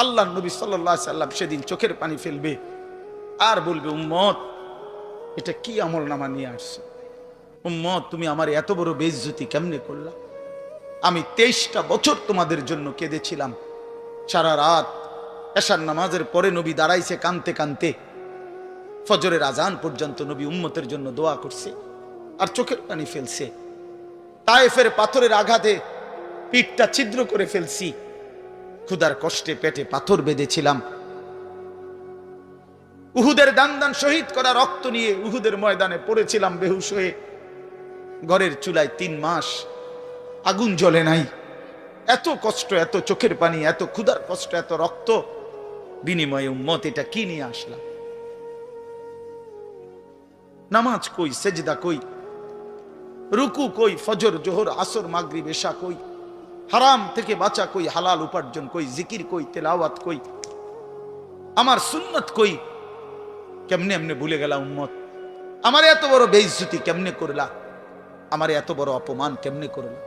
আল্লাহ নবী সাল্লাল্লাহু আলাইহি সাল্লাম সেদিন চোখের পানি ফেলবে আর বলবে, উম্মত এটা কি আমল নামা নিয়ে আসছে? উম্মত তুমি আমার এত বড় বেইজ্জতি কেমনে করলা? আমি 23টা বছর তোমাদের জন্য কেঁদেছিলাম। সারা রাত এশার নামাজের পরে নবী দাঁড়াইছে কানতে কানতে, ফজরের আজান পর্যন্ত নবী উম্মতের জন্য দোয়া করছে আর চোখের পানি ফেলছে। তায়েফের পাথরের আঘাতে পিঠটা ছিদ্র করে ফেলছি, ক্ষুধার কষ্টে পেটে পাথর বেঁধেছিলাম। উহুদের দান দান শহীদ করা রক্ত নিয়ে উহুদের ময়দানে পড়েছিলাম বেহুশ হয়ে। ঘরের চুলায় 3 মাস আগুন জ্বলে নাই। এত কষ্ট, এত চোখের পানি, এত ক্ষুধার কষ্ট, এত রক্ত, বিনিময়ে উম্মত এটা কি নিয়ে আসলাম? নামাজ কই, সেজদা কই, রুকু কই, ফজর জোহর আসর মাগরিব এশা কই, হারাম থেকে বাঁচা কই, হালাল উপার্জন কই, জিকির কই, তেলাওয়াত কই, আমার সুন্নত কই? কেমনে এমনে ভুলে গেলা উম্মত? আমার এত বড় বেইজ্জতি কেমনে করলা? আমার এত বড় অপমান কেমনে করলা?